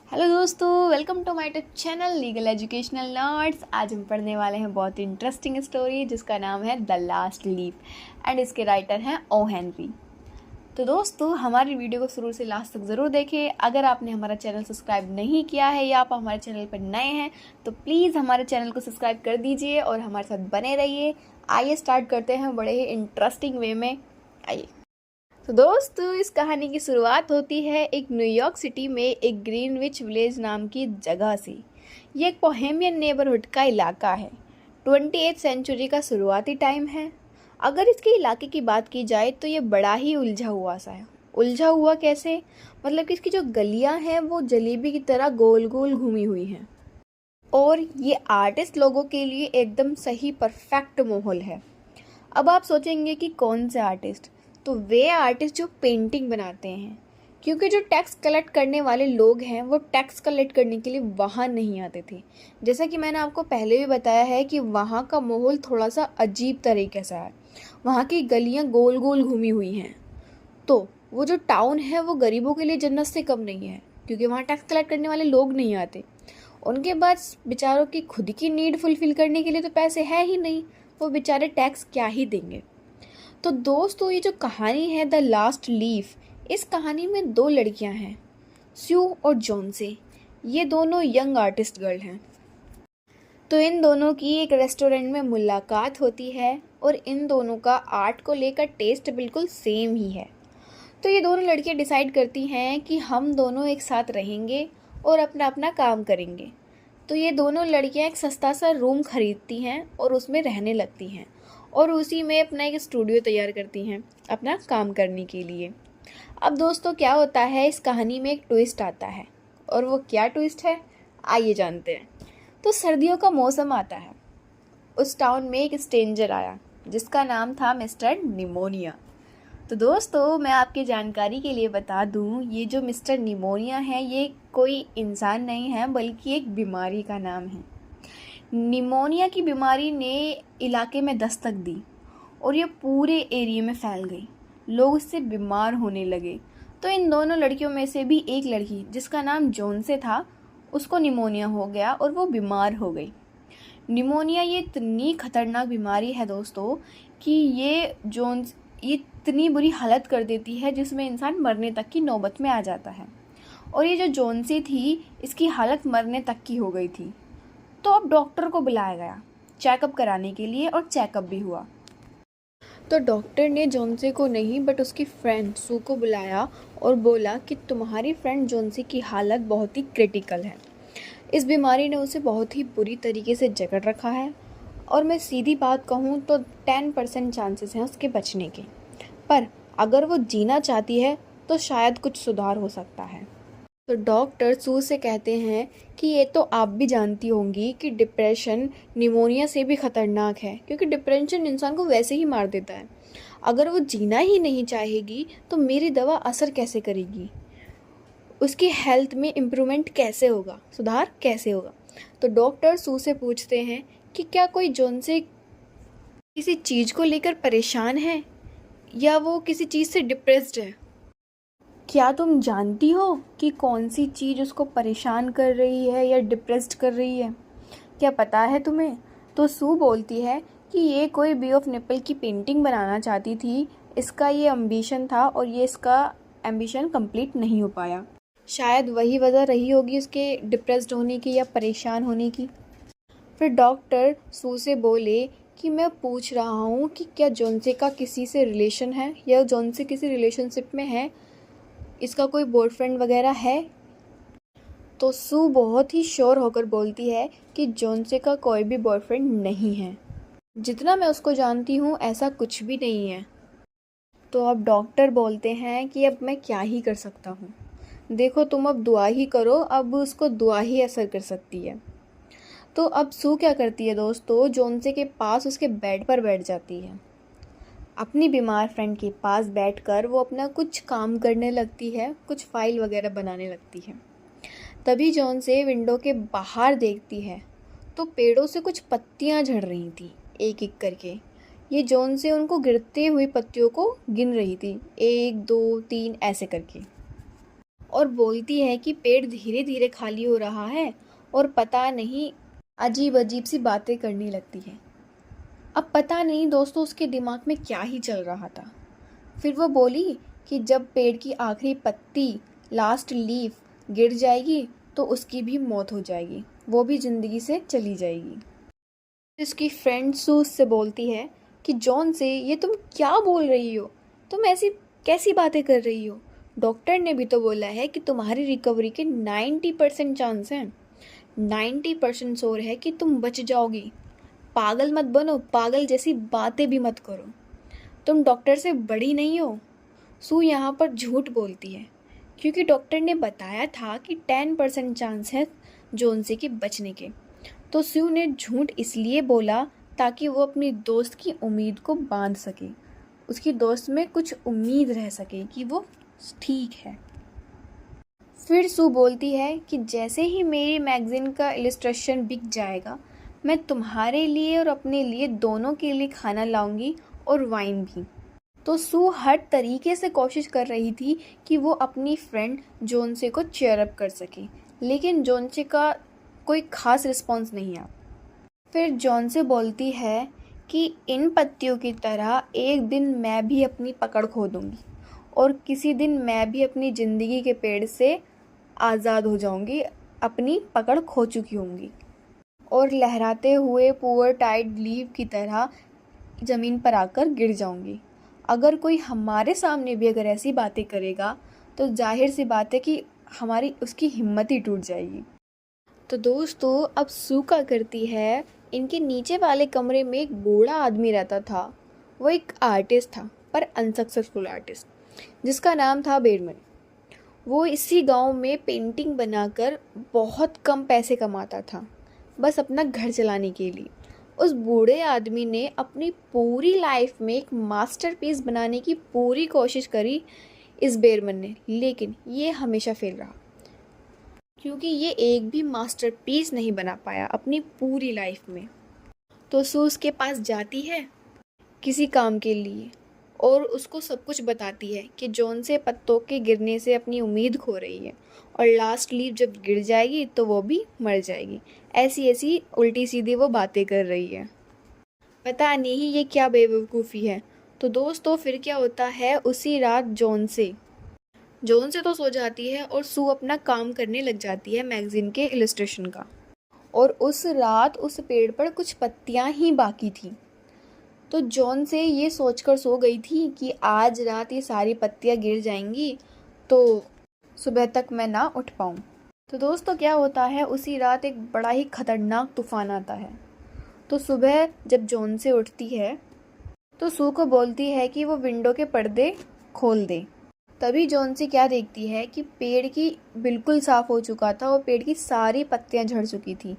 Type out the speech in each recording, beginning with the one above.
Hello दोस्तों, welcome to my YouTube channel legal educational notes. आज हम पढ़ने वाले हैं बहुत इंटरेस्टिंग स्टोरी जिसका नाम है द लास्ट लीफ एंड इसके राइटर हैं ओ हेनरी। तो दोस्तों, हमारी वीडियो को शुरू से लास्ट तक ज़रूर देखें। अगर आपने हमारा चैनल सब्सक्राइब नहीं किया है या आप हमारे चैनल पर नए हैं तो प्लीज़ हमारे चैनल को सब्सक्राइब कर दीजिए और हमारे साथ बने रहिए। आइए स्टार्ट करते हैं बड़े ही इंटरेस्टिंग वे में। आइए। तो दोस्तों, इस कहानी की शुरुआत होती है एक न्यूयॉर्क सिटी में एक ग्रीनविच विलेज नाम की जगह से। ये एक बोहेमियन नेबरहुड का इलाका है। 28th सेंचुरी का शुरुआती टाइम है। अगर इसके इलाके की बात की जाए तो ये बड़ा ही उलझा हुआ सा है। उलझा हुआ कैसे? मतलब कि इसकी जो गलियां हैं वो जलेबी की तरह गोल गोल घूमी हुई हैं और ये आर्टिस्ट लोगों के लिए एकदम सही परफेक्ट माहौल है। अब आप सोचेंगे कि कौन से आर्टिस्ट? तो वे आर्टिस्ट जो पेंटिंग बनाते हैं, क्योंकि जो टैक्स कलेक्ट करने वाले लोग हैं वो टैक्स कलेक्ट करने के लिए वहाँ नहीं आते थे। जैसा कि मैंने आपको पहले भी बताया है कि वहाँ का माहौल थोड़ा सा अजीब तरीके से है। वहाँ की गलियाँ गोल गोल घूमी हुई हैं। तो वो जो टाउन है वो गरीबों के लिए जन्नत से कम नहीं है, क्योंकि वहाँ टैक्स कलेक्ट करने वाले लोग नहीं आते। उनके पास बेचारों की खुद की नीड फुलफिल करने के लिए तो पैसे है ही नहीं। वो बेचारे टैक्स क्या ही देंगे। तो दोस्तों, ये जो कहानी है द लास्ट लीफ, इस कहानी में दो लड़कियां हैं, स्यू और जॉन्से। ये दोनों यंग आर्टिस्ट गर्ल हैं। तो इन दोनों की एक रेस्टोरेंट में मुलाकात होती है और इन दोनों का आर्ट को लेकर टेस्ट बिल्कुल सेम ही है। तो ये दोनों लड़कियां डिसाइड करती हैं कि हम दोनों एक साथ रहेंगे और अपना अपना काम करेंगे। तो ये दोनों लड़कियां एक सस्ता सा रूम खरीदती हैं और उसमें रहने लगती हैं और उसी में अपना एक स्टूडियो तैयार करती हैं अपना काम करने के लिए। अब दोस्तों, क्या होता है, इस कहानी में एक ट्विस्ट आता है। और वो क्या ट्विस्ट है, आइए जानते हैं। तो सर्दियों का मौसम आता है। उस टाउन में एक स्ट्रेंजर आया जिसका नाम था मिस्टर निमोनिया। तो दोस्तों, मैं आपकी जानकारी के लिए बता दूं, ये जो मिस्टर निमोनिया है ये कोई इंसान नहीं है बल्कि एक बीमारी का नाम है। निमोनिया की बीमारी ने इलाके में दस्तक दी और ये पूरे एरिया में फैल गई। लोग इससे बीमार होने लगे। तो इन दोनों लड़कियों में से भी एक लड़की जिसका नाम जोनसे था, उसको निमोनिया हो गया और वो बीमार हो गई। निमोनिया ये इतनी खतरनाक बीमारी है दोस्तों कि ये इतनी बुरी हालत कर देती है जिसमें इंसान मरने तक की नौबत में आ जाता है। और ये जो जोनसी थी, इसकी हालत मरने तक की हो गई थी। तो अब डॉक्टर को बुलाया गया चेकअप कराने के लिए और चेकअप भी हुआ। तो डॉक्टर ने जोनसे को नहीं बट उसकी फ्रेंड सू को बुलाया और बोला कि तुम्हारी फ्रेंड जोनसे की हालत बहुत ही क्रिटिकल है। इस बीमारी ने उसे बहुत ही बुरी तरीके से जकड़ रखा है और मैं सीधी बात कहूँ तो 10% चांसेस हैं उसके बचने के। पर अगर वो जीना चाहती है तो शायद कुछ सुधार हो सकता है। तो डॉक्टर सू से कहते हैं कि ये तो आप भी जानती होंगी कि डिप्रेशन निमोनिया से भी ख़तरनाक है, क्योंकि डिप्रेशन इंसान को वैसे ही मार देता है। अगर वो जीना ही नहीं चाहेगी तो मेरी दवा असर कैसे करेगी, उसकी हेल्थ में इम्प्रूवमेंट कैसे होगा, सुधार कैसे होगा। तो डॉक्टर सू से पूछते हैं कि क्या कोई जोन से किसी चीज़ को लेकर परेशान है या वो किसी चीज़ से डिप्रेस्ड है। क्या तुम जानती हो कि कौन सी चीज़ उसको परेशान कर रही है या डिप्रेस्ड कर रही है? क्या पता है तुम्हें? तो सू बोलती है कि ये कोई बी ऑफ निपल की पेंटिंग बनाना चाहती थी। इसका ये एम्बिशन था और ये इसका एम्बिशन कंप्लीट नहीं हो पाया। शायद वही वजह रही होगी उसके डिप्रेस्ड होने की या परेशान होने की। फिर डॉक्टर सू से बोले कि मैं पूछ रहा हूँ कि क्या जॉनसे का किसी से रिलेशन है या जॉनसे किसी रिलेशनशिप में है, इसका कोई बॉयफ्रेंड वगैरह है। तो सू बहुत ही श्योर होकर बोलती है कि जॉनसे का कोई भी बॉयफ्रेंड नहीं है। जितना मैं उसको जानती हूँ ऐसा कुछ भी नहीं है। तो अब डॉक्टर बोलते हैं कि अब मैं क्या ही कर सकता हूँ। देखो, तुम अब दुआ ही करो, अब उसको दुआ ही असर कर सकती है। तो अब सू क्या करती है दोस्तों, जॉनसे के पास उसके बेड पर बैठ जाती है। अपनी बीमार फ्रेंड के पास बैठकर वो अपना कुछ काम करने लगती है, कुछ फाइल वगैरह बनाने लगती है। तभी जॉन से विंडो के बाहर देखती है तो पेड़ों से कुछ पत्तियां झड़ रही थी एक एक करके। ये जॉन से उनको गिरते हुए पत्तियों को गिन रही थी, 1 2 3 ऐसे करके। और बोलती है कि पेट धीरे धीरे खाली हो रहा है और पता नहीं अजीब अजीब सी बातें करने लगती है। अब पता नहीं दोस्तों उसके दिमाग में क्या ही चल रहा था। फिर वो बोली कि जब पेड़ की आखिरी पत्ती, लास्ट लीफ गिर जाएगी तो उसकी भी मौत हो जाएगी, वो भी ज़िंदगी से चली जाएगी। इसकी फ्रेंड सू उससे बोलती है कि जॉन से ये तुम क्या बोल रही हो, तुम ऐसी कैसी बातें कर रही हो, डॉक्टर ने भी तो बोला है कि तुम्हारी रिकवरी के 90% चांस हैं, 90% श्योर है कि तुम बच जाओगी। पागल मत बनो, पागल जैसी बातें भी मत करो, तुम डॉक्टर से बड़ी नहीं हो। सू यहाँ पर झूठ बोलती है क्योंकि डॉक्टर ने बताया था कि 10% चांस है जोनसे के बचने के। तो सू ने झूठ इसलिए बोला ताकि वो अपनी दोस्त की उम्मीद को बांध सके, उसकी दोस्त में कुछ उम्मीद रह सके कि वो ठीक है। फिर सू बोलती है कि जैसे ही मेरी मैगज़ीन का इलस्ट्रेशन बिक जाएगा मैं तुम्हारे लिए और अपने लिए दोनों के लिए खाना लाऊंगी और वाइन भी। तो सू हर तरीके से कोशिश कर रही थी कि वो अपनी फ्रेंड जोनसे को चीयर अप कर सके, लेकिन जोनसे का कोई ख़ास रिस्पॉन्स नहीं आया। फिर जोनसे बोलती है कि इन पत्तियों की तरह एक दिन मैं भी अपनी पकड़ खो दूँगी और किसी दिन मैं भी अपनी ज़िंदगी के पेड़ से आज़ाद हो जाऊँगी, अपनी पकड़ खो चुकी होंगी और लहराते हुए पुअर टाइड लीव की तरह ज़मीन पर आकर गिर जाऊँगी। अगर कोई हमारे सामने भी अगर ऐसी बातें करेगा तो जाहिर सी बात है कि हमारी उसकी हिम्मत ही टूट जाएगी। तो दोस्तों अब सू क्या करती है, इनके नीचे वाले कमरे में एक बूढ़ा आदमी रहता था। वो एक आर्टिस्ट था पर अनसक्सेसफुल आर्टिस्ट जिसका नाम था बेरमन। वो इसी गांव में पेंटिंग बनाकर बहुत कम पैसे कमाता था, बस अपना घर चलाने के लिए। उस बूढ़े आदमी ने अपनी पूरी लाइफ में एक मास्टरपीस बनाने की पूरी कोशिश करी इस बेरमन ने, लेकिन ये हमेशा फेल रहा क्योंकि ये एक भी मास्टरपीस नहीं बना पाया अपनी पूरी लाइफ में। तो सू उसके पास जाती है किसी काम के लिए और उसको सब कुछ बताती है कि जॉन से पत्तों के गिरने से अपनी उम्मीद खो रही है और लास्ट लीफ जब गिर जाएगी तो वो भी मर जाएगी। ऐसी ऐसी उल्टी सीधी वो बातें कर रही है, पता नहीं ये क्या बेवकूफ़ी है। तो दोस्तों फिर क्या होता है, उसी रात जॉन से तो सो जाती है और सू अपना काम करने लग जाती है मैगज़ीन के इलस्ट्रेशन का। और उस रात उस पेड़ पर कुछ पत्तियां ही बाकी थी। तो जॉन से ये सोचकर सो गई थी कि आज रात ये सारी पत्तियां गिर जाएंगी तो सुबह तक मैं ना उठ पाऊँ। तो दोस्तों क्या होता है, उसी रात एक बड़ा ही खतरनाक तूफान आता है। तो सुबह जब जॉन से उठती है तो सू को बोलती है कि वो विंडो के पर्दे खोल दे। तभी जॉनसी क्या देखती है कि पेड़ की बिल्कुल साफ़ हो चुका था और पेड़ की सारी पत्तियां झड़ चुकी थी,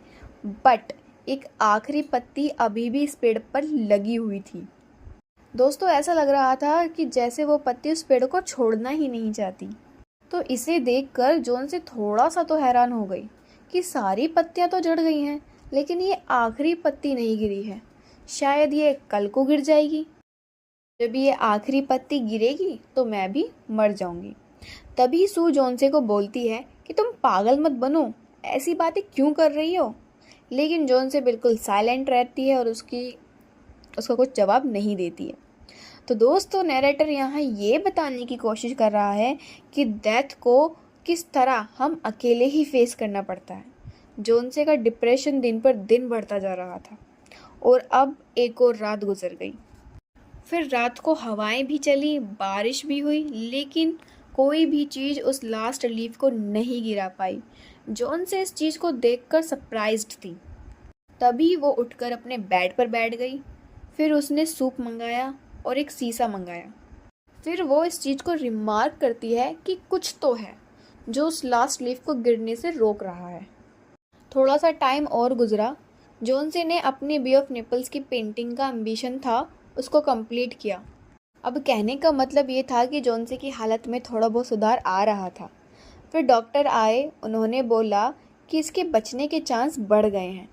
बट एक आखिरी पत्ती अभी भी इस पेड़ पर लगी हुई थी। दोस्तों ऐसा लग रहा था कि जैसे वो पत्ती उस पेड़ को छोड़ना ही नहीं चाहती। तो इसे देखकर जॉनसी थोड़ा सा तो हैरान हो गई कि सारी पत्तियां तो झड़ गई हैं लेकिन ये आखिरी पत्ती नहीं गिरी है, शायद ये कल को गिर जाएगी। जब ये आखिरी पत्ती गिरेगी तो मैं भी मर जाऊंगी। तभी सू जॉनसे को बोलती है कि तुम पागल मत बनो, ऐसी बातें क्यों कर रही हो। लेकिन जॉनसे बिल्कुल साइलेंट रहती है और उसका कुछ जवाब नहीं देती है। तो दोस्तों नैरेटर यहाँ ये बताने की कोशिश कर रहा है कि डेथ को किस तरह हम अकेले ही फेस करना पड़ता है। जॉनसे का डिप्रेशन दिन पर दिन बढ़ता जा रहा था और अब एक और रात गुजर गई। फिर रात को हवाएं भी चली, बारिश भी हुई, लेकिन कोई भी चीज़ उस लास्ट लीफ को नहीं गिरा पाई। जॉन से इस चीज़ को देखकर सरप्राइज्ड थी। तभी वो उठकर अपने बेड पर बैठ गई। फिर उसने सूप मंगाया और एक शीशा मंगाया। फिर वो इस चीज़ को रिमार्क करती है कि कुछ तो है जो उस लास्ट लीफ को गिरने से रोक रहा है। थोड़ा सा टाइम और गुजरा। जॉनसी ने अपनी बे ऑफ नेपल्स की पेंटिंग का एम्बिशन था उसको कंप्लीट किया। अब कहने का मतलब ये था कि जॉनसी की हालत में थोड़ा बहुत सुधार आ रहा था। फिर डॉक्टर आए, उन्होंने बोला कि इसके बचने के चांस बढ़ गए हैं।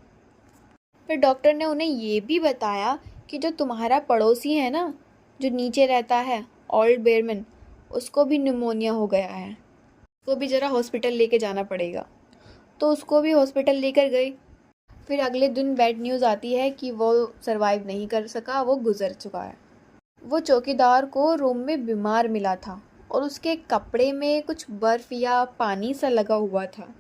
फिर डॉक्टर ने उन्हें ये भी बताया कि जो तुम्हारा पड़ोसी है ना, जो नीचे रहता है, ओल्ड बेरमन, उसको भी निमोनिया हो गया है। को भी ज़रा हॉस्पिटल लेके जाना पड़ेगा। तो उसको भी हॉस्पिटल लेकर गए। फिर अगले दिन बैड न्यूज़ आती है कि वो सरवाइव नहीं कर सका, वो गुज़र चुका है। वो चौकीदार को रूम में बीमार मिला था और उसके कपड़े में कुछ बर्फ़ या पानी सा लगा हुआ था।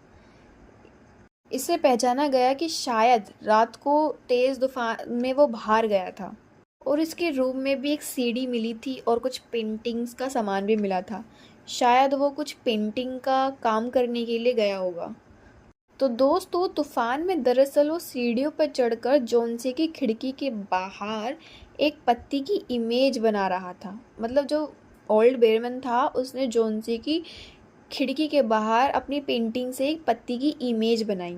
इससे पहचाना गया कि शायद रात को तेज़ तूफान में वो बाहर गया था। और इसके रूम में भी एक सीढ़ी मिली थी और कुछ पेंटिंग्स का सामान भी मिला था। शायद वो कुछ पेंटिंग का काम करने के लिए गया होगा। तो दोस्तों, तूफान में दरअसल वो सीढ़ियों पर चढ़कर जोन्सी की खिड़की के बाहर एक पत्ती की इमेज बना रहा था। मतलब जो ओल्ड बेयरमैन था उसने जोन्सी की खिड़की के बाहर अपनी पेंटिंग से एक पत्ती की इमेज बनाई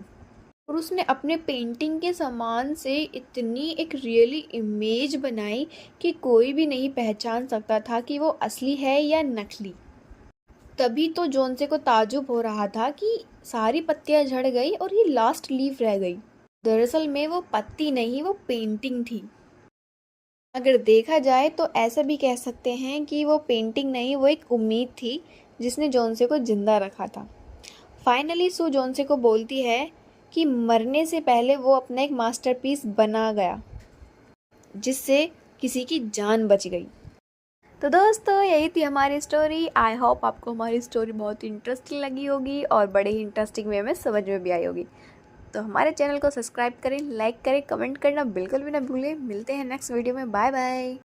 और उसने अपने पेंटिंग के सामान से इतनी एक रियली इमेज बनाई कि कोई भी नहीं पहचान सकता था कि वो असली है या नकली। तभी तो जोन्से को ताज्जुब हो रहा था कि सारी पत्तियां झड़ गई और ये लास्ट लीफ रह गई। दरअसल में वो पत्ती नहीं, वो पेंटिंग थी। अगर देखा जाए तो ऐसा भी कह सकते हैं कि वो पेंटिंग नहीं, वो एक उम्मीद थी जिसने जोन्से को जिंदा रखा था। फाइनली सू जोन्से को बोलती है कि मरने से पहले वो अपना एक मास्टरपीस बना गया जिससे किसी की जान बच गई। तो दोस्तों, यही थी हमारी स्टोरी। आई होप आपको हमारी स्टोरी बहुत इंटरेस्टिंग लगी होगी और बड़े ही इंटरेस्टिंग वे में समझ में भी आई होगी। तो हमारे चैनल को सब्सक्राइब करें, लाइक करें, कमेंट करना बिल्कुल भी ना भूलें। मिलते हैं नेक्स्ट वीडियो में। Bye bye.